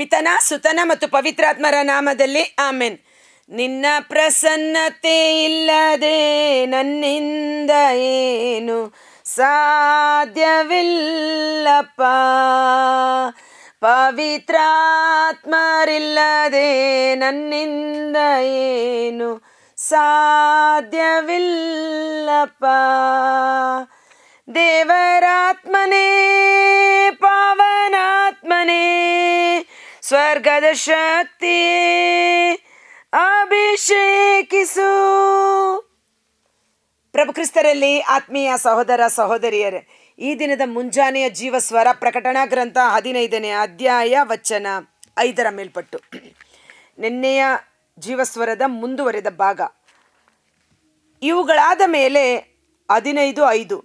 ಪಿತನ ಸುತನ ಮತ್ತು ಪವಿತ್ರಾತ್ಮರ ನಾಮದಲ್ಲಿ ಆಮೆನ್. ನಿನ್ನ ಪ್ರಸನ್ನತೆ ಇಲ್ಲದೆ ನನ್ನಿಂದ ಏನು ಸಾಧ್ಯವಿಲ್ಲಪ್ಪ. ಪವಿತ್ರಾತ್ಮರಿಲ್ಲದೆ ನನ್ನಿಂದ ಏನು ಸಾಧ್ಯವಿಲ್ಲಪ್ಪ. ದೇವರಾತ್ಮನೇ, ಪಾವನಾತ್ಮನೇ, ಸ್ವರ್ಗದ ಶಕ್ತಿಯೇ ಅಭಿಷೇಕಿಸು. ಪ್ರಭು ಕ್ರಿಸ್ತರಲ್ಲಿ ಆತ್ಮೀಯ ಸಹೋದರ ಸಹೋದರಿಯರೇ, ಈ ದಿನದ ಮುಂಜಾನೆಯ ಜೀವಸ್ವರ ಪ್ರಕಟಣಾ ಗ್ರಂಥ 15ನೇ ಅಧ್ಯಾಯ ವಚನ 5ರ ಮೇಲ್ಪಟ್ಟು. ನಿನ್ನೆಯ ಜೀವಸ್ವರದ ಮುಂದುವರೆದ ಭಾಗ. ಇವುಗಳಾದ ಮೇಲೆ 15:5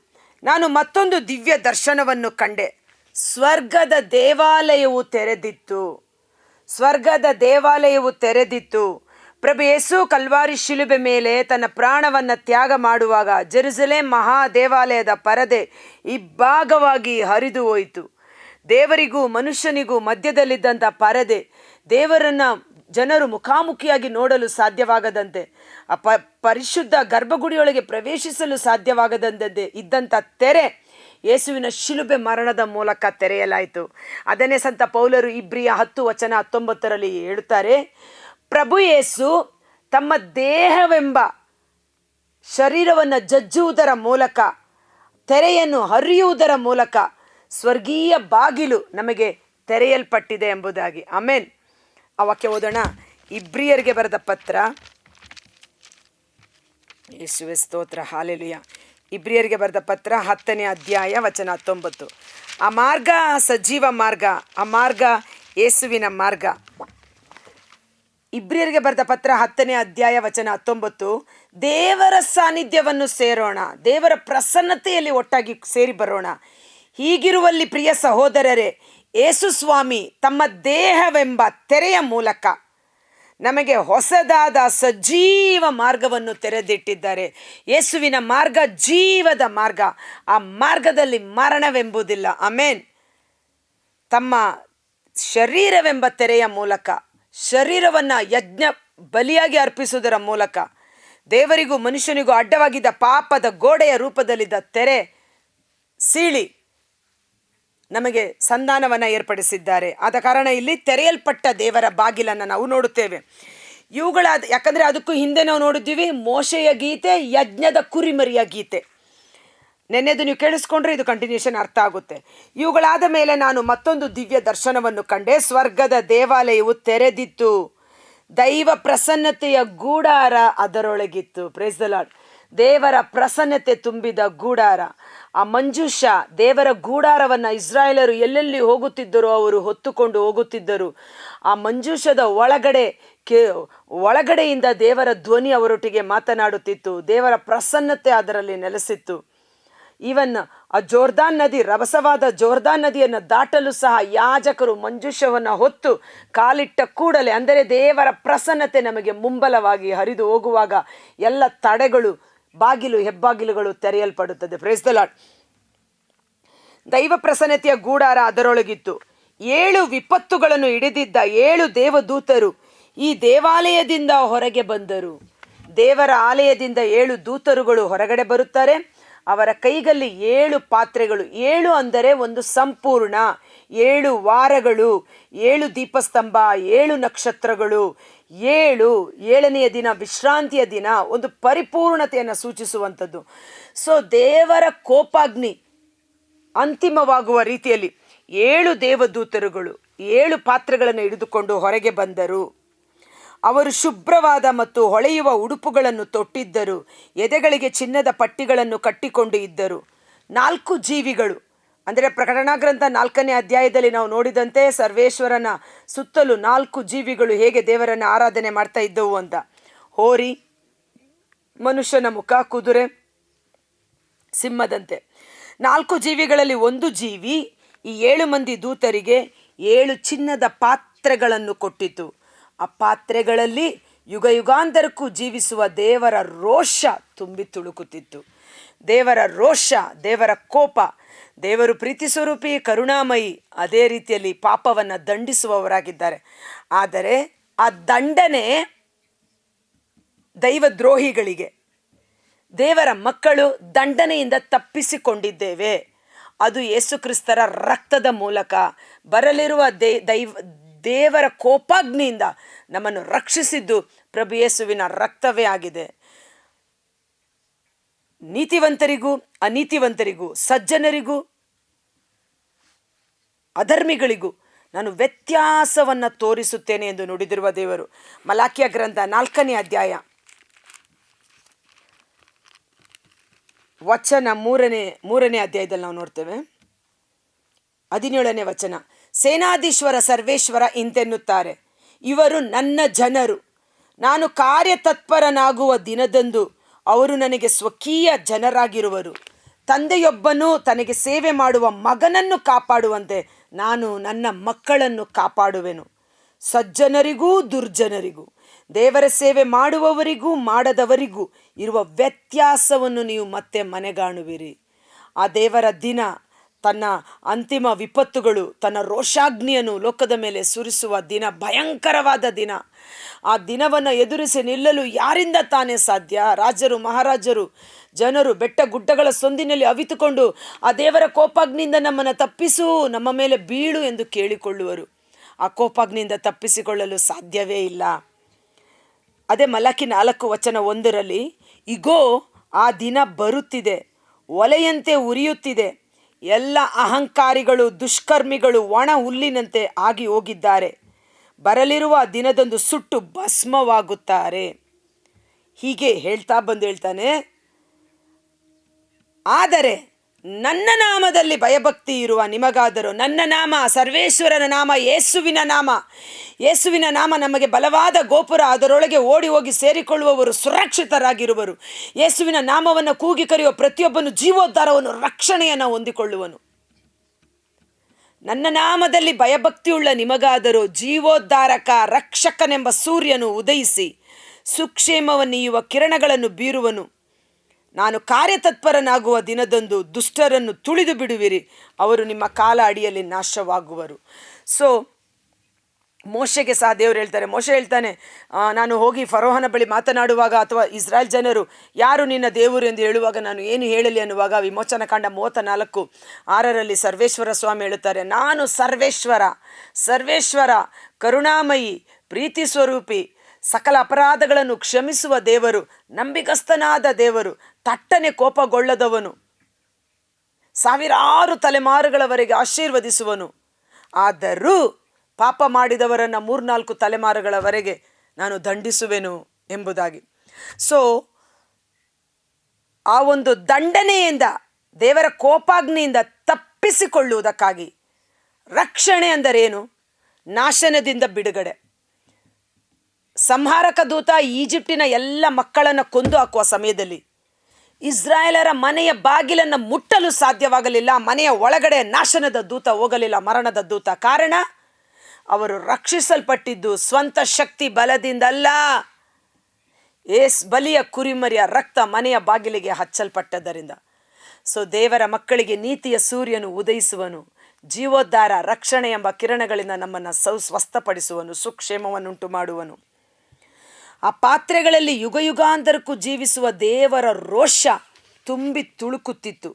ನಾನು ಮತ್ತೊಂದು ದಿವ್ಯ ದರ್ಶನವನ್ನು ಕಂಡೆ. ಸ್ವರ್ಗದ ದೇವಾಲಯವು ತೆರೆದಿತ್ತು. ಸ್ವರ್ಗದ ದೇವಾಲಯವು ತೆರೆದಿತ್ತು. ಪ್ರಭು ಯೇಸು ಕಲ್ವಾರಿ ಶಿಲುಬೆ ಮೇಲೆ ತನ್ನ ಪ್ರಾಣವನ್ನು ತ್ಯಾಗ ಮಾಡುವಾಗ ಜೆರುಸಲೇಮ್ ಮಹಾ ದೇವಾಲಯದ ಪರದೆ ಇಬ್ಬಾಗವಾಗಿ ಹರಿದು ಹೋಯಿತು. ದೇವರಿಗೂ ಮನುಷ್ಯನಿಗೂ ಮಧ್ಯದಲ್ಲಿದ್ದಂಥ ಪರದೆ, ದೇವರನ್ನು ಜನರು ಮುಖಾಮುಖಿಯಾಗಿ ನೋಡಲು ಸಾಧ್ಯವಾಗದಂತೆ, ಪರಿಶುದ್ಧ ಗರ್ಭಗುಡಿಯೊಳಗೆ ಪ್ರವೇಶಿಸಲು ಸಾಧ್ಯವಾಗದಂತೆ ಇದ್ದಂಥ ತೆರೆ ಯೇಸುವಿನ ಶಿಲುಬೆ ಮರಣದ ಮೂಲಕ ತೆರೆಯಲಾಯಿತು. ಅದನ್ನೇ ಸಂತ ಪೌಲರು ಇಬ್ರಿಯ 10:19 ಹೇಳುತ್ತಾರೆ, ಪ್ರಭು ಯೇಸು ತಮ್ಮ ದೇಹವೆಂಬ ಶರೀರವನ್ನು ಜಜ್ಜುವುದರ ಮೂಲಕ, ತೆರೆಯನ್ನು ಹರಿಯುವುದರ ಮೂಲಕ ಸ್ವರ್ಗೀಯ ಬಾಗಿಲು ನಮಗೆ ತೆರೆಯಲ್ಪಟ್ಟಿದೆ ಎಂಬುದಾಗಿ. ಆಮೇನ್. ಆ ವಾಕ್ಯ ಓದೋಣ. ಇಬ್ರಿಯರಿಗೆ ಬರೆದ ಪತ್ರ, ಯೇಸುವೆ ಸ್ತೋತ್ರ, ಹಾಲೆಲುಯ. ಇಬ್ರಿಯರಿಗೆ ಬರೆದ ಪತ್ರ 10ನೇ ಅಧ್ಯಾಯ ವಚನ 19. ಆ ಮಾರ್ಗ ಸಜೀವ ಮಾರ್ಗ, ಆ ಮಾರ್ಗ ಯೇಸುವಿನ ಮಾರ್ಗ. ಇಬ್ರಿಯರಿಗೆ ಬರೆದ ಪತ್ರ 10ನೇ ಅಧ್ಯಾಯ ವಚನ 19. ದೇವರ ಸಾನ್ನಿಧ್ಯವನ್ನು ಸೇರೋಣ, ದೇವರ ಪ್ರಸನ್ನತೆಯಲ್ಲಿ ಒಟ್ಟಾಗಿ ಸೇರಿ ಬರೋಣ. ಹೀಗಿರುವಲ್ಲಿ ಪ್ರಿಯ ಸಹೋದರರೇ, ಯೇಸು ಸ್ವಾಮಿ ತಮ್ಮ ದೇಹವೆಂಬ ತೆರೆಯ ಮೂಲಕ ನಮಗೆ ಹೊಸದಾದ ಸಜೀವ ಮಾರ್ಗವನ್ನು ತೆರೆದಿಟ್ಟಿದ್ದಾರೆ. ಯೇಸುವಿನ ಮಾರ್ಗ ಜೀವದ ಮಾರ್ಗ. ಆ ಮಾರ್ಗದಲ್ಲಿ ಮರಣವೆಂಬುದಿಲ್ಲ. ಆಮೇನ್. ತಮ್ಮ ಶರೀರವೆಂಬ ತೆರೆಯ ಮೂಲಕ, ಶರೀರವನ್ನು ಯಜ್ಞ ಬಲಿಯಾಗಿ ಅರ್ಪಿಸುವುದರ ಮೂಲಕ ದೇವರಿಗೂ ಮನುಷ್ಯನಿಗೂ ಅಡ್ಡವಾಗಿದ್ದ ಪಾಪದ ಗೋಡೆಯ ರೂಪದಲ್ಲಿದ್ದ ತೆರೆ ಸೀಳಿ ನಮಗೆ ಸಂಧಾನವನ್ನು ಏರ್ಪಡಿಸಿದ್ದಾರೆ. ಆದ ಕಾರಣ ಇಲ್ಲಿ ತೆರೆಯಲ್ಪಟ್ಟ ದೇವರ ಬಾಗಿಲನ್ನು ನಾವು ನೋಡುತ್ತೇವೆ. ಯಾಕಂದರೆ ಅದಕ್ಕೂ ಹಿಂದೆ ನಾವು ನೋಡಿದ್ದೀವಿ ಮೋಶೆಯ ಗೀತೆ, ಯಜ್ಞದ ಕುರಿಮರಿಯ ಗೀತೆ. ನೆನ್ನೆದು ನೀವು ಕೇಳಿಸ್ಕೊಂಡ್ರೆ ಇದು ಕಂಟಿನ್ಯೂಷನ್ ಅರ್ಥ ಆಗುತ್ತೆ. ಇವುಗಳಾದ ಮೇಲೆ ನಾನು ಮತ್ತೊಂದು ದಿವ್ಯ ದರ್ಶನವನ್ನು ಕಂಡೆ. ಸ್ವರ್ಗದ ದೇವಾಲಯವು ತೆರೆದಿತ್ತು, ದೈವ ಪ್ರಸನ್ನತೆಯ ಗೂಡಾರ ಅದರೊಳಗಿತ್ತು. Praise the Lord. ದೇವರ ಪ್ರಸನ್ನತೆ ತುಂಬಿದ ಗೂಡಾರ. ಆ ಮಂಜೂಷ ದೇವರ ಗೂಡಾರವನ್ನು ಇಸ್ರಾಯೇಲರು ಎಲ್ಲೆಲ್ಲಿ ಹೋಗುತ್ತಿದ್ದರೋ ಅವರು ಹೊತ್ತುಕೊಂಡು ಹೋಗುತ್ತಿದ್ದರು. ಆ ಮಂಜೂಷದ ಒಳಗಡೆಯಿಂದ ದೇವರ ಧ್ವನಿ ಅವರೊಟ್ಟಿಗೆ ಮಾತನಾಡುತ್ತಿತ್ತು. ದೇವರ ಪ್ರಸನ್ನತೆ ಅದರಲ್ಲಿ ನೆಲೆಸಿತ್ತು. ಈವನ್ ಆ ಜೋರ್ದಾನ್ ನದಿ, ರಭಸವಾದ ಜೋರ್ದಾನ್ ನದಿಯನ್ನು ದಾಟಲು ಸಹ ಯಾಜಕರು ಮಂಜೂಷವನ್ನು ಹೊತ್ತು ಕಾಲಿಟ್ಟ ಕೂಡಲೇ, ಅಂದರೆ ದೇವರ ಪ್ರಸನ್ನತೆ ನಮಗೆ ಮುಂಬಲವಾಗಿ ಹರಿದು ಹೋಗುವಾಗ ಎಲ್ಲ ತಡೆಗಳು, ಬಾಗಿಲು, ಹೆಬ್ಬಾಗಿಲುಗಳು ತೆರೆಯಲ್ಪಡುತ್ತದೆ. Praise the Lord. ದೈವ ಪ್ರಸನ್ನತೆಯ ಗೂಡಾರ ಅದರೊಳಗಿತ್ತು. 7 ವಿಪತ್ತುಗಳನ್ನು ಹಿಡಿದಿದ್ದ 7 ದೇವದೂತರು ಈ ದೇವಾಲಯದಿಂದ ಹೊರಗೆ ಬಂದರು. ದೇವರ ಆಲಯದಿಂದ 7 ದೂತರುಗಳು ಹೊರಗಡೆ ಬರುತ್ತಾರೆ. ಅವರ ಕೈಯಲ್ಲಿ 7 ಪಾತ್ರೆಗಳು. 7 ಅಂದರೆ ಒಂದು ಸಂಪೂರ್ಣ, 7 ವಾರಗಳು, 7 ದೀಪಸ್ತಂಭ, 7 ನಕ್ಷತ್ರಗಳು, 7ನೆಯ ದಿನ ವಿಶ್ರಾಂತಿಯ ದಿನ, ಒಂದು ಪರಿಪೂರ್ಣತೆಯನ್ನು ಸೂಚಿಸುವಂಥದ್ದು. ಸೊ ದೇವರ ಕೋಪಾಗ್ನಿ ಅಂತಿಮವಾಗುವ ರೀತಿಯಲ್ಲಿ 7 ದೇವದೂತರುಗಳು 7 ಪಾತ್ರೆಗಳನ್ನು ಹಿಡಿದುಕೊಂಡು ಹೊರಗೆ ಬಂದರು. ಅವರು ಶುಭ್ರವಾದ ಮತ್ತು ಹೊಳೆಯುವ ಉಡುಪುಗಳನ್ನು ತೊಟ್ಟಿದ್ದರು. ಎದೆಗಳಿಗೆ ಚಿನ್ನದ ಪಟ್ಟಿಗಳನ್ನು ಕಟ್ಟಿಕೊಂಡು ಇದ್ದರು. 4 ಜೀವಿಗಳು, ಅಂದರೆ ಪ್ರಕಟಣಾ ಗ್ರಂಥ 4ನೇ ಅಧ್ಯಾಯದಲ್ಲಿ ನಾವು ನೋಡಿದಂತೆ ಸರ್ವೇಶ್ವರನ ಸುತ್ತಲೂ 4 ಜೀವಿಗಳು ಹೇಗೆ ದೇವರನ್ನು ಆರಾಧನೆ ಮಾಡ್ತಾ ಇದ್ದವು ಅಂತ. ಹೋರಿ, ಮನುಷ್ಯನ ಮುಖ, ಕುದುರೆ, ಸಿಂಹದಂತೆ 4 ಜೀವಿಗಳಲ್ಲಿ ಒಂದು ಜೀವಿ ಈ 7 ಮಂದಿ ದೂತರಿಗೆ 7 ಚಿನ್ನದ ಪಾತ್ರೆಗಳನ್ನು ಕೊಟ್ಟಿತು. ಆ ಪಾತ್ರೆಗಳಲ್ಲಿ ಯುಗ ಯುಗಾಂತರಕ್ಕೂ ಜೀವಿಸುವ ದೇವರ ರೋಷ ತುಂಬಿ ತುಳುಕುತ್ತಿತ್ತು. ದೇವರ ರೋಷ, ದೇವರ ಕೋಪ. ದೇವರು ಪ್ರೀತಿ ಸ್ವರೂಪಿ, ಕರುಣಾಮಯಿ, ಅದೇ ರೀತಿಯಲ್ಲಿ ಪಾಪವನ್ನು ದಂಡಿಸುವವರಾಗಿದ್ದಾರೆ. ಆದರೆ ಆ ದಂಡನೆ ದೈವದ್ರೋಹಿಗಳಿಗೆ. ದೇವರ ಮಕ್ಕಳು ದಂಡನೆಯಿಂದ ತಪ್ಪಿಸಿಕೊಂಡಿದ್ದೇವೆ. ಅದು ಯೇಸು ಕ್ರಿಸ್ತರ ರಕ್ತದ ಮೂಲಕ ಬರಲಿರುವ ದೇವರ ಕೋಪಾಗ್ನಿಯಿಂದ ನಮ್ಮನ್ನು ರಕ್ಷಿಸಿದ್ದು ಪ್ರಭು ಯೇಸುವಿನ ರಕ್ತವೇ ಆಗಿದೆ. ನೀತಿವಂತರಿಗೂ ಅನೀತಿವಂತರಿಗೂ, ಸಜ್ಜನರಿಗೂ ಅಧರ್ಮಿಗಳಿಗೂ ನಾನು ವ್ಯತ್ಯಾಸವನ್ನು ತೋರಿಸುತ್ತೇನೆ ಎಂದು ನುಡಿದಿರುವ ದೇವರು. ಮಲಾಕಿಯ ಗ್ರಂಥ 4ನೇ ಅಧ್ಯಾಯ ವಚನ 3ನೇ ಅಧ್ಯಾಯದಲ್ಲಿ ನಾವು ನೋಡ್ತೇವೆ. 17ನೇ ವಚನ. ಸೇನಾಧೀಶ್ವರ ಸರ್ವೇಶ್ವರ ಇಂತೆನ್ನುತ್ತಾರೆ, ಇವರು ನನ್ನ ಜನರು, ನಾನು ಕಾರ್ಯತತ್ಪರನಾಗುವ ದಿನದಂದು ಅವರು ನನಗೆ ಸ್ವಕೀಯ ಜನರಾಗಿರುವರು. ತಂದೆಯೊಬ್ಬನು ತನಗೆ ಸೇವೆ ಮಾಡುವ ಮಗನನ್ನು ಕಾಪಾಡುವಂತೆ ನಾನು ನನ್ನ ಮಕ್ಕಳನ್ನು ಕಾಪಾಡುವೆನು. ಸಜ್ಜನರಿಗೂ ದುರ್ಜನರಿಗೂ, ದೇವರ ಸೇವೆ ಮಾಡುವವರಿಗೂ ಮಾಡದವರಿಗೂ ಇರುವ ವ್ಯತ್ಯಾಸವನ್ನು ನೀವು ಮತ್ತೆ ಮನೆಗಾಣುವಿರಿ. ಆ ದೇವರ ದಿನ ತನ್ನ ಅಂತಿಮ ವಿಪತ್ತುಗಳು, ತನ್ನ ರೋಷಾಗ್ನಿಯನ್ನು ಲೋಕದ ಮೇಲೆ ಸುರಿಸುವ ದಿನ, ಭಯಂಕರವಾದ ದಿನ. ಆ ದಿನವನ್ನು ಎದುರಿಸಿ ನಿಲ್ಲಲು ಯಾರಿಂದ ತಾನೇ ಸಾಧ್ಯ? ರಾಜರು, ಮಹಾರಾಜರು, ಜನರು ಬೆಟ್ಟ ಗುಡ್ಡಗಳ ಸಂದಿನಲ್ಲಿ ಅವಿತುಕೊಂಡು ಆ ದೇವರ ಕೋಪಾಗ್ನಿಯಿಂದ ನಮ್ಮನ್ನು ತಪ್ಪಿಸು, ನಮ್ಮ ಮೇಲೆ ಬೀಳು ಎಂದು ಕೇಳಿಕೊಳ್ಳುವರು. ಆ ಕೋಪಾಗ್ನಿಯಿಂದ ತಪ್ಪಿಸಿಕೊಳ್ಳಲು ಸಾಧ್ಯವೇ ಇಲ್ಲ. ಅದೇ ಮಲಾಕಿ 4 ವಚನ 1ರಲ್ಲಿ, ಇಗೋ ಆ ದಿನ ಬರುತ್ತಿದೆ, ಒಲೆಯಂತೆ ಉರಿಯುತ್ತಿದೆ, ಎಲ್ಲ ಅಹಂಕಾರಿಗಳು ದುಷ್ಕರ್ಮಿಗಳು ಒಣ ಹುಲ್ಲಿನಂತೆ ಆಗಿ ಹೋಗಿದ್ದಾರೆ, ಬರಲಿರುವ ದಿನದಂದು ಸುಟ್ಟು ಭಸ್ಮವಾಗುತ್ತಾರೆ. ಹೀಗೆ ಹೇಳ್ತಾ ಹೇಳ್ತಾನೆ, ಆದರೆ ನನ್ನ ನಾಮದಲ್ಲಿ ಭಯಭಕ್ತಿ ಇರುವ ನಿಮಗಾದರೂ, ನನ್ನ ನಾಮ ಸರ್ವೇಶ್ವರನ ನಾಮ, ಯೇಸುವಿನ ನಾಮ. ಯೇಸುವಿನ ನಾಮ ನಮಗೆ ಬಲವಾದ ಗೋಪುರ, ಅದರೊಳಗೆ ಓಡಿ ಹೋಗಿ ಸೇರಿಕೊಳ್ಳುವವರು ಸುರಕ್ಷಿತರಾಗಿರುವರು. ಯೇಸುವಿನ ನಾಮವನ್ನು ಕೂಗಿ ಕರೆಯುವ ಪ್ರತಿಯೊಬ್ಬನು ಜೀವೋದ್ಧಾರವನ್ನು, ರಕ್ಷಣೆಯನ್ನು ಹೊಂದಿಕೊಳ್ಳುವನು. ನನ್ನ ನಾಮದಲ್ಲಿ ಭಯಭಕ್ತಿಯುಳ್ಳ ನಿಮಗಾದರೂ ಜೀವೋದ್ಧಾರಕ ರಕ್ಷಕನೆಂಬ ಸೂರ್ಯನು ಉದಯಿಸಿ ಸುಕ್ಷೇಮವನ್ನೀಯುವ ಕಿರಣಗಳನ್ನು ಬೀರುವನು. ನಾನು ಕಾರ್ಯತತ್ಪರನಾಗುವ ದಿನದಂದು ದುಷ್ಟರನ್ನು ತುಳಿದು ಬಿಡುವಿರಿ, ಅವರು ನಿಮ್ಮ ಕಾಲ ಅಡಿಯಲ್ಲಿ ನಾಶವಾಗುವರು. ಸೊ ಮೋಶೆಗೆ ಸಹ ದೇವರು ಹೇಳ್ತಾರೆ, ಮೋಶೆ ಹೇಳ್ತಾನೆ, ನಾನು ಹೋಗಿ ಫರೋಹನ ಬಳಿ ಮಾತನಾಡುವಾಗ, ಅಥವಾ ಇಸ್ರಾಯೇಲ್ ಜನರು ಯಾರು ನಿನ್ನ ದೇವರು ಎಂದು ಹೇಳುವಾಗ ನಾನು ಏನು ಹೇಳಲಿ ಅನ್ನುವಾಗ, ವಿಮೋಚನ ಕಾಂಡ 34:6ರಲ್ಲಿ ಸರ್ವೇಶ್ವರ ಸ್ವಾಮಿ ಹೇಳುತ್ತಾರೆ, ನಾನು ಸರ್ವೇಶ್ವರ ಕರುಣಾಮಯಿ, ಪ್ರೀತಿ ಸ್ವರೂಪಿ, ಸಕಲ ಅಪರಾಧಗಳನ್ನು ಕ್ಷಮಿಸುವ ದೇವರು, ನಂಬಿಗಸ್ತನಾದ ದೇವರು, ತಟ್ಟನೆ ಕೋಪಗೊಳ್ಳದವನು, ಸಾವಿರಾರು ತಲೆಮಾರುಗಳವರೆಗೆ ಆಶೀರ್ವದಿಸುವನು. ಆದರೂ ಪಾಪ ಮಾಡಿದವರನ್ನು 3-4 ತಲೆಮಾರುಗಳವರೆಗೆ ನಾನು ದಂಡಿಸುವೆನು ಎಂಬುದಾಗಿ. ಸೊ ಆ ಒಂದು ದಂಡನೆಯಿಂದ, ದೇವರ ಕೋಪಾಗ್ನಿಯಿಂದ ತಪ್ಪಿಸಿಕೊಳ್ಳುವುದಕ್ಕಾಗಿ ರಕ್ಷಣೆ ಅಂದರೇನು? ನಾಶನದಿಂದ ಬಿಡುಗಡೆ. ಸಂಹಾರಕ ದೂತ ಈಜಿಪ್ಟಿನ ಎಲ್ಲ ಮಕ್ಕಳನ್ನು ಕೊಂದು ಹಾಕುವ ಸಮಯದಲ್ಲಿ ಇಸ್ರಾಯೇಲರ ಮನೆಯ ಬಾಗಿಲನ್ನು ಮುಟ್ಟಲು ಸಾಧ್ಯವಾಗಲಿಲ್ಲ. ಮನೆಯ ಒಳಗಡೆ ನಾಶನದ ದೂತ ಹೋಗಲಿಲ್ಲ, ಮರಣದ ದೂತ. ಕಾರಣ, ಅವರು ರಕ್ಷಿಸಲ್ಪಟ್ಟಿದ್ದು ಸ್ವಂತ ಶಕ್ತಿ ಬಲದಿಂದಲ್ಲ, ಬಲಿಯ ಕುರಿಮರಿಯ ರಕ್ತ ಮನೆಯ ಬಾಗಿಲಿಗೆ ಹಚ್ಚಲ್ಪಟ್ಟದ್ದರಿಂದ. ಸೊ ದೇವರ ಮಕ್ಕಳಿಗೆ ನೀತಿಯ ಸೂರ್ಯನು ಉದಯಿಸುವನು, ಜೀವೋದ್ಧಾರ ರಕ್ಷಣೆ ಎಂಬ ಕಿರಣಗಳಿಂದ ನಮ್ಮನ್ನು ಸ್ವಸ್ಥಪಡಿಸುವನು, ಸುಕ್ಷೇಮವನ್ನುಂಟು ಮಾಡುವನು. ಆ ಪಾತ್ರೆಗಳಲ್ಲಿ ಯುಗಯುಗಾಂತರಕ್ಕೂ ಜೀವಿಸುವ ದೇವರ ರೋಷ ತುಂಬಿ ತುಳುಕುತ್ತಿತ್ತು.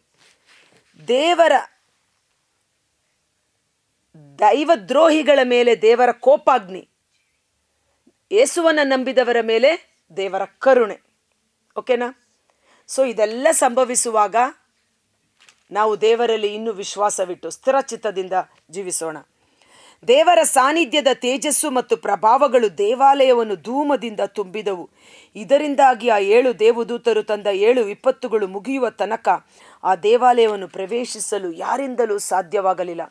ದೇವರ ದೈವದ್ರೋಹಿಗಳ ಮೇಲೆ ದೇವರ ಕೋಪಾಗ್ನಿ, ಯೇಸುವನ್ನು ನಂಬಿದವರ ಮೇಲೆ ದೇವರ ಕರುಣೆ. ಓಕೆನಾ? ಸೊ ಇದೆಲ್ಲ ಸಂಭವಿಸುವಾಗ ನಾವು ದೇವರಲ್ಲಿ ಇನ್ನೂ ವಿಶ್ವಾಸವಿಟ್ಟು ಸ್ಥಿರಚಿತ್ತದಿಂದ ಜೀವಿಸೋಣ. ದೇವರ ಸಾನ್ನಿಧ್ಯದ ತೇಜಸ್ಸು ಮತ್ತು ಪ್ರಭಾವಗಳು ದೇವಾಲಯವನ್ನು ಧೂಮದಿಂದ ತುಂಬಿದವು. ಇದರಿಂದಾಗಿ ಆ 7 ದೇವದೂತರು ತಂದ 7 ವಿಪತ್ತುಗಳು ಮುಗಿಯುವ ತನಕ ಆ ದೇವಾಲಯವನ್ನು ಪ್ರವೇಶಿಸಲು ಯಾರಿಂದಲೂ ಸಾಧ್ಯವಾಗಲಿಲ್ಲ.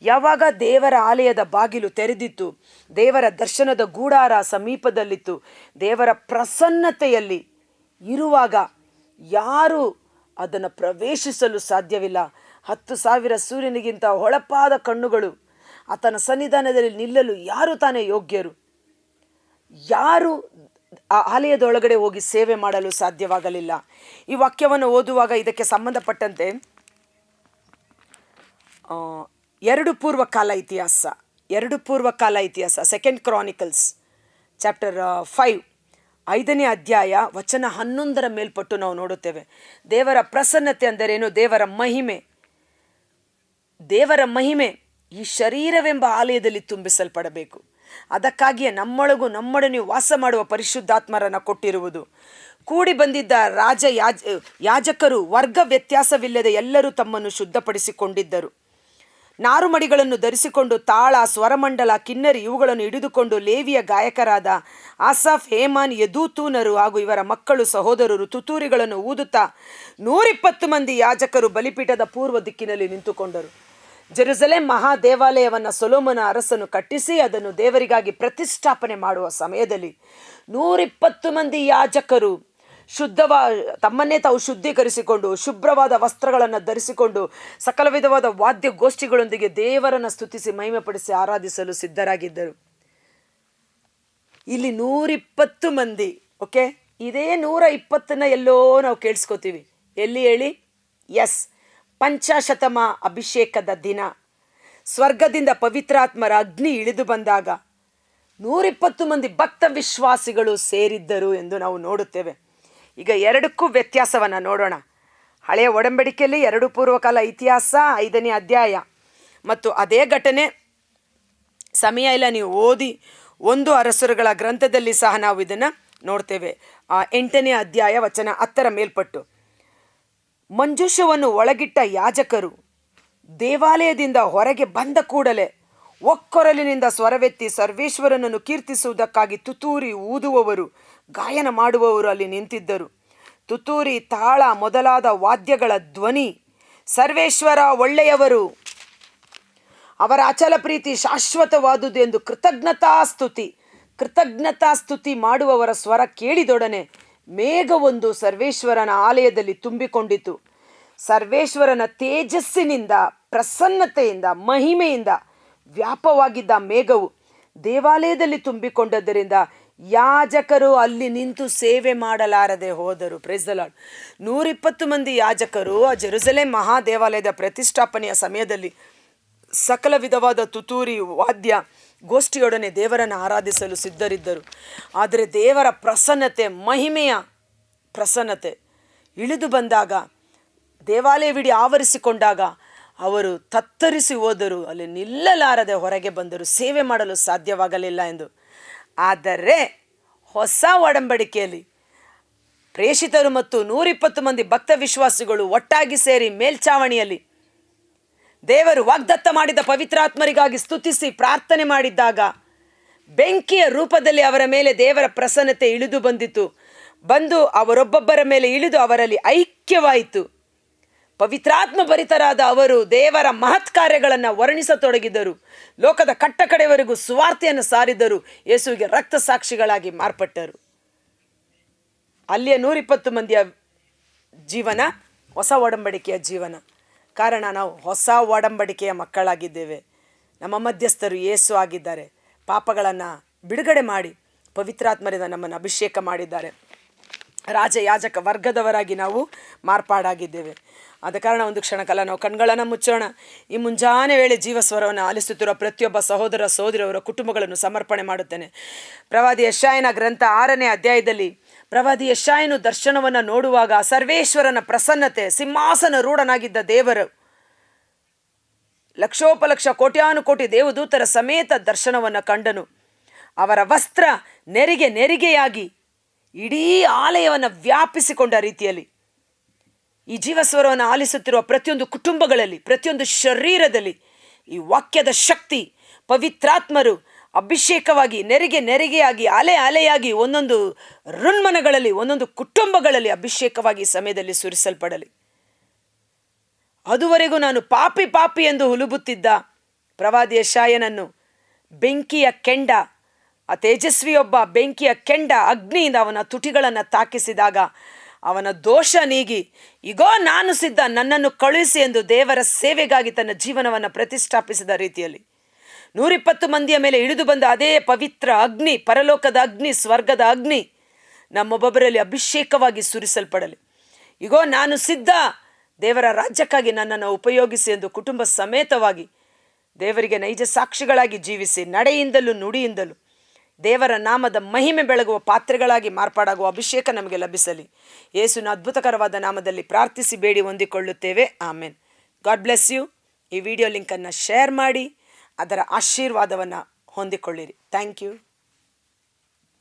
ಯಾವಾಗ ದೇವರ ಆಲಯದ ಬಾಗಿಲು ತೆರೆದಿತ್ತು, ದೇವರ ದರ್ಶನದ ಗೂಡಾರ ಸಮೀಪದಲ್ಲಿತ್ತು, ದೇವರ ಪ್ರಸನ್ನತೆಯಲ್ಲಿ ಇರುವಾಗ ಯಾರೂ ಅದನ್ನು ಪ್ರವೇಶಿಸಲು ಸಾಧ್ಯವಿಲ್ಲ. 10,000 ಸೂರ್ಯನಿಗಿಂತ ಹೊಳಪಾದ ಕಣ್ಣುಗಳು ಆತನ ಸನ್ನಿಧಾನದಲ್ಲಿ ನಿಲ್ಲಲು ಯಾರು ತಾನೇ ಯೋಗ್ಯರು? ಯಾರು ಆ ಆಲಯದೊಳಗಡೆ ಹೋಗಿ ಸೇವೆ ಮಾಡಲು ಸಾಧ್ಯವಾಗಲಿಲ್ಲ. ಈ ವಾಕ್ಯವನ್ನು ಓದುವಾಗ ಇದಕ್ಕೆ ಸಂಬಂಧಪಟ್ಟಂತೆ 2 ಪೂರ್ವಕಾಲ ಇತಿಹಾಸ ಸೆಕೆಂಡ್ ಕ್ರಾನಿಕಲ್ಸ್ ಚಾಪ್ಟರ್ 5 5ನೇ ಅಧ್ಯಾಯ ವಚನ 11ರ ಮೇಲ್ಪಟ್ಟು ನಾವು ನೋಡುತ್ತೇವೆ. ದೇವರ ಪ್ರಸನ್ನತೆ ಅಂದರೇನು? ದೇವರ ಮಹಿಮೆ ಈ ಶರೀರವೆಂಬ ಆಲಯದಲ್ಲಿ ತುಂಬಿಸಲ್ಪಡಬೇಕು. ಅದಕ್ಕಾಗಿಯೇ ನಮ್ಮೊಡನೆ ವಾಸ ಮಾಡುವ ಪರಿಶುದ್ಧಾತ್ಮರನ್ನು ಕೊಟ್ಟಿರುವುದು. ಕೂಡಿ ಬಂದಿದ್ದ ಯಾಜಕರು ವರ್ಗ ವ್ಯತ್ಯಾಸವಿಲ್ಲದೆ ಎಲ್ಲರೂ ತಮ್ಮನ್ನು ಶುದ್ಧಪಡಿಸಿಕೊಂಡಿದ್ದರು. ನಾರುಮಡಿಗಳನ್ನು ಧರಿಸಿಕೊಂಡು ತಾಳ, ಸ್ವರಮಂಡಲ, ಕಿನ್ನರಿ ಇವುಗಳನ್ನು ಹಿಡಿದುಕೊಂಡು ಲೇವಿಯ ಗಾಯಕರಾದ ಆಸಾಫ್, ಹೇಮಾನ್, ಯದೂತೂನರು ಹಾಗೂ ಇವರ ಮಕ್ಕಳು ಸಹೋದರರು ತುತ್ತೂರಿಗಳನ್ನು ಊದುತ್ತಾ 120 ಮಂದಿ ಯಾಜಕರು ಬಲಿಪೀಠದ ಪೂರ್ವ ದಿಕ್ಕಿನಲ್ಲಿ ನಿಂತುಕೊಂಡರು. ಜೆರುಸಲೇಮ್ ಮಹಾ ದೇವಾಲಯವನ್ನು ಸೊಲೊಮೋನ ಅರಸನು ಕಟ್ಟಿಸಿ ಅದನ್ನು ದೇವರಿಗಾಗಿ ಪ್ರತಿಷ್ಠಾಪನೆ ಮಾಡುವ ಸಮಯದಲ್ಲಿ 120 ಮಂದಿ ಯಾಜಕರು ತಮ್ಮನ್ನೇ ತಾವು ಶುದ್ಧೀಕರಿಸಿಕೊಂಡು ಶುಭ್ರವಾದ ವಸ್ತ್ರಗಳನ್ನು ಧರಿಸಿಕೊಂಡು ಸಕಲ ವಿಧವಾದ ವಾದ್ಯ ಗೋಷ್ಠಿಗಳೊಂದಿಗೆ ದೇವರನ್ನು ಸ್ತುತಿಸಿ ಮಹಿಮೆಪಡಿಸಿ ಆರಾಧಿಸಲು ಸಿದ್ಧರಾಗಿದ್ದರು. ಇಲ್ಲಿ 120 ಮಂದಿ. ಓಕೆ, ಇದೇ 120ನ ಎಲ್ಲೋ ನಾವು ಕೇಳಿಸ್ಕೋತೀವಿ. ಎಲ್ಲಿ ಹೇಳಿ? ಎಸ್, ಪಂಚಾಶತಮ ಅಭಿಷೇಕದ ದಿನ ಸ್ವರ್ಗದಿಂದ ಪವಿತ್ರಾತ್ಮರ ಅಗ್ನಿ ಇಳಿದು ಬಂದಾಗ 120 ಮಂದಿ ಭಕ್ತ ವಿಶ್ವಾಸಿಗಳು ಸೇರಿದ್ದರು ಎಂದು ನಾವು ನೋಡುತ್ತೇವೆ. ಈಗ ಎರಡಕ್ಕೂ ವ್ಯತ್ಯಾಸವನ್ನು ನೋಡೋಣ. ಹಳೆಯ ಒಡಂಬಡಿಕೆಯಲ್ಲಿ 2 ಪೂರ್ವಕಾಲ ಇತಿಹಾಸ 5ನೇ ಅಧ್ಯಾಯ ಮತ್ತು ಅದೇ ಘಟನೆ ಸಮಯ ಇಲ್ಲ, ನೀವು ಓದಿ 1 ಅರಸರುಗಳ ಗ್ರಂಥದಲ್ಲಿ ಸಹ ನಾವು ಇದನ್ನು ನೋಡ್ತೇವೆ. 8ನೇ ಅಧ್ಯಾಯ ವಚನ 10ರ ಮೇಲ್ಪಟ್ಟು ಮಂಜೂಷವನ್ನು ಒಳಗಿಟ್ಟ ಯಾಜಕರು ದೇವಾಲಯದಿಂದ ಹೊರಗೆ ಬಂದ ಕೂಡಲೇ ಒಕ್ಕೊರಲಿನಿಂದ ಸ್ವರವೆತ್ತಿ ಸರ್ವೇಶ್ವರನನ್ನು ಕೀರ್ತಿಸುವುದಕ್ಕಾಗಿ ತುತ್ತೂರಿ ಊದುವವರು, ಗಾಯನ ಮಾಡುವವರು ಅಲ್ಲಿ ನಿಂತಿದ್ದರು. ತುತ್ತೂರಿ, ತಾಳ ಮೊದಲಾದ ವಾದ್ಯಗಳ ಧ್ವನಿ ಸರ್ವೇಶ್ವರ ಒಳ್ಳೆಯವರು, ಅವರ ಅಚಲ ಪ್ರೀತಿ ಶಾಶ್ವತವಾದುದು ಎಂದು ಕೃತಜ್ಞತಾಸ್ತುತಿ ಮಾಡುವವರ ಸ್ವರ ಕೇಳಿದೊಡನೆ ಮೇಘವೊಂದು ಸರ್ವೇಶ್ವರನ ಆಲಯದಲ್ಲಿ ತುಂಬಿಕೊಂಡಿತು. ಸರ್ವೇಶ್ವರನ ತೇಜಸ್ಸಿನಿಂದ, ಪ್ರಸನ್ನತೆಯಿಂದ, ಮಹಿಮೆಯಿಂದ ವ್ಯಾಪವಾಗಿದ್ದ ಮೇಘವು ದೇವಾಲಯದಲ್ಲಿ ತುಂಬಿಕೊಂಡದ್ದರಿಂದ ಯಾಜಕರು ಅಲ್ಲಿ ನಿಂತು ಸೇವೆ ಮಾಡಲಾರದೆ ಹೋದರು. Price the lord. 120 ಮಂದಿ ಯಾಜಕರು ಆ ಜೆರುಸಲೇಮ್ ಮಹಾ ದೇವಾಲಯದ ಪ್ರತಿಷ್ಠಾಪನೆಯ ಸಮಯದಲ್ಲಿ ಸಕಲ ವಿಧವಾದ ತುತ್ತೂರಿ ವಾದ್ಯ ಗೋಷ್ಠಿಯೊಡನೆ ದೇವರನ್ನು ಆರಾಧಿಸಲು ಸಿದ್ಧರಿದ್ದರು. ಆದರೆ ದೇವರ ಪ್ರಸನ್ನತೆ, ಮಹಿಮೆಯ ಪ್ರಸನ್ನತೆ ಇಳಿದು ಬಂದಾಗ, ದೇವಾಲಯವಿಡೀ ಆವರಿಸಿಕೊಂಡಾಗ ಅವರು ತತ್ತರಿಸಿ ಹೋದರು. ಅಲ್ಲಿ ನಿಲ್ಲಲಾರದೆ ಹೊರಗೆ ಬಂದರು, ಸೇವೆ ಮಾಡಲು ಸಾಧ್ಯವಾಗಲಿಲ್ಲ ಎಂದು. ಆದರೆ ಹೊಸ ಒಡಂಬಡಿಕೆಯಲ್ಲಿ ಪ್ರೇಷಿತರು ಮತ್ತು 120 ಮಂದಿ ಭಕ್ತ ವಿಶ್ವಾಸಿಗಳು ಒಟ್ಟಾಗಿ ಸೇರಿ ಮೇಲ್ಛಾವಣಿಯಲ್ಲಿ ದೇವರು ವಾಗ್ದತ್ತ ಮಾಡಿದ ಪವಿತ್ರಾತ್ಮರಿಗಾಗಿ ಸ್ತುತಿಸಿ ಪ್ರಾರ್ಥನೆ ಮಾಡಿದ್ದಾಗ ಬೆಂಕಿಯ ರೂಪದಲ್ಲಿ ಅವರ ಮೇಲೆ ದೇವರ ಪ್ರಸನ್ನತೆ ಇಳಿದು ಬಂದು ಅವರೊಬ್ಬೊಬ್ಬರ ಮೇಲೆ ಇಳಿದು ಅವರಲ್ಲಿ ಐಕ್ಯವಾಯಿತು. ಪವಿತ್ರಾತ್ಮ ಭರಿತರಾದ ಅವರು ದೇವರ ಮಹತ್ ಕಾರ್ಯಗಳನ್ನು ವರ್ಣಿಸತೊಡಗಿದರು. ಲೋಕದ ಕಟ್ಟಕಡೆಯವರೆಗೂ ಸುವಾರ್ತೆಯನ್ನು ಸಾರಿದರು. ಯೇಸುವಿಗೆ ರಕ್ತ ಸಾಕ್ಷಿಗಳಾಗಿ ಮಾರ್ಪಟ್ಟರು. ಅಲ್ಲಿಯ 120 ಮಂದಿಯ ಜೀವನ ಹೊಸ ಒಡಂಬಡಿಕೆಯ ಜೀವನ. ಕಾರಣ ನಾವು ಹೊಸ ಒಡಂಬಡಿಕೆಯ ಮಕ್ಕಳಾಗಿದ್ದೇವೆ. ನಮ್ಮ ಮಧ್ಯಸ್ಥರು ಯೇಸು ಆಗಿದ್ದಾರೆ. ಪಾಪಗಳನ್ನು ಬಿಡುಗಡೆ ಮಾಡಿ ಪವಿತ್ರಾತ್ಮರಿಂದ ನಮ್ಮನ್ನು ಅಭಿಷೇಕ ಮಾಡಿದ್ದಾರೆ. ರಾಜ ಯಾಜಕ ವರ್ಗದವರಾಗಿ ನಾವು ಮಾರ್ಪಾಡಾಗಿದ್ದೇವೆ. ಆದ ಕಾರಣ ಒಂದು ಕ್ಷಣಕಾಲ ನಾವು ಕಣ್ಗಳನ್ನು ಮುಚ್ಚೋಣ. ಈ ಮುಂಜಾನೆ ವೇಳೆ ಜೀವಸ್ವರವನ್ನು ಆಲಿಸುತ್ತಿರುವ ಪ್ರತಿಯೊಬ್ಬ ಸಹೋದರ ಸಹೋದರಿಯವರ ಕುಟುಂಬಗಳನ್ನು ಸಮರ್ಪಣೆ ಮಾಡುತ್ತೇನೆ. ಪ್ರವಾದಿ ಯೆಶಾಯನ ಗ್ರಂಥ 6ನೇ ಅಧ್ಯಾಯದಲ್ಲಿ ಪ್ರವಾದಿ ಯೆಶಾಯನು ದರ್ಶನವನ್ನು ನೋಡುವಾಗ ಸರ್ವೇಶ್ವರನ ಪ್ರಸನ್ನತೆ, ಸಿಂಹಾಸನ ರೂಢನಾಗಿದ್ದ ದೇವರು ಲಕ್ಷೋಪಲಕ್ಷ ಕೋಟ್ಯಾನುಕೋಟಿ ದೇವದೂತರ ಸಮೇತ ದರ್ಶನವನ್ನು ಕಂಡನು. ಅವರ ವಸ್ತ್ರ ನೆರಿಗೆಯಾಗಿ ಇಡೀ ಆಲಯವನ್ನು ವ್ಯಾಪಿಸಿಕೊಂಡ ರೀತಿಯಲ್ಲಿ ಈ ಜೀವಸ್ವರವನ್ನು ಆಲಿಸುತ್ತಿರುವ ಪ್ರತಿಯೊಂದು ಕುಟುಂಬಗಳಲ್ಲಿ, ಪ್ರತಿಯೊಂದು ಶರೀರದಲ್ಲಿ ಈ ವಾಕ್ಯದ ಶಕ್ತಿ, ಪವಿತ್ರಾತ್ಮರು ಅಭಿಷೇಕವಾಗಿ ನೆರಿಗೆಯಾಗಿ ಅಲೆಯಾಗಿ ಒಂದೊಂದು ಋನ್ಮನಗಳಲ್ಲಿ, ಒಂದೊಂದು ಕುಟುಂಬಗಳಲ್ಲಿ ಅಭಿಷೇಕವಾಗಿ ಈ ಸಮಯದಲ್ಲಿ ಸುರಿಸಲ್ಪಡಲಿ. ಅದುವರೆಗೂ ನಾನು ಪಾಪಿ ಎಂದು ಹುಲುಬುತ್ತಿದ್ದ ಪ್ರವಾದಿ ಯೆಶಾಯನನ್ನು ಬೆಂಕಿಯ ಕೆಂಡ, ಆ ತೇಜಸ್ವಿಯೊಬ್ಬ ಬೆಂಕಿಯ ಕೆಂಡ ಅಗ್ನಿಯಿಂದ ಅವನ ತುಟಿಗಳನ್ನು ತಾಕಿಸಿದಾಗ ಅವನ ದೋಷ ನೀಗಿ, ಇಗೋ ನಾನು ಸಿದ್ಧ, ನನ್ನನ್ನು ಕಳುಹಿಸಿ ಎಂದು ದೇವರ ಸೇವೆಗಾಗಿ ತನ್ನ ಜೀವನವನ್ನು ಪ್ರತಿಷ್ಠಾಪಿಸಿದ ರೀತಿಯಲ್ಲಿ 120 ಮಂದಿಯ ಮೇಲೆ ಇಳಿದು ಬಂದ ಅದೇ ಪವಿತ್ರ ಅಗ್ನಿ, ಪರಲೋಕದ ಅಗ್ನಿ, ಸ್ವರ್ಗದ ಅಗ್ನಿ ನಮ್ಮೊಬ್ಬೊಬ್ಬರಲ್ಲಿ ಅಭಿಷೇಕವಾಗಿ ಸುರಿಸಲ್ಪಡಲಿ. ಇಗೋ ನಾನು ಸಿದ್ಧ, ದೇವರ ರಾಜ್ಯಕ್ಕಾಗಿ ನನ್ನನ್ನು ಉಪಯೋಗಿಸಿ ಎಂದು ಕುಟುಂಬ ಸಮೇತವಾಗಿ ದೇವರಿಗೆ ನೈಜ ಸಾಕ್ಷಿಗಳಾಗಿ ಜೀವಿಸಿ ನಡೆಯಿಂದಲೂ ನುಡಿಯಿಂದಲೂ ದೇವರ ನಾಮದ ಮಹಿಮೆ ಬೆಳಗುವ ಪಾತ್ರೆಗಳಾಗಿ ಮಾರ್ಪಾಡಾಗುವ ಅಭಿಷೇಕ ನಮಗೆ ಲಭಿಸಲಿ. ಯೇಸುವಿನ ಅದ್ಭುತಕರವಾದ ನಾಮದಲ್ಲಿ ಪ್ರಾರ್ಥಿಸಿ ಬೇಡಿ ಹೊಂದಿಕೊಳ್ಳುತ್ತೇವೆ. ಆಮೇನ್. God bless you. ಈ ವಿಡಿಯೋ ಲಿಂಕನ್ನು ಶೇರ್ ಮಾಡಿ ಅದರ ಆಶೀರ್ವಾದವನ್ನು ಹೊಂದಿಕೊಳ್ಳಿರಿ. Thank you.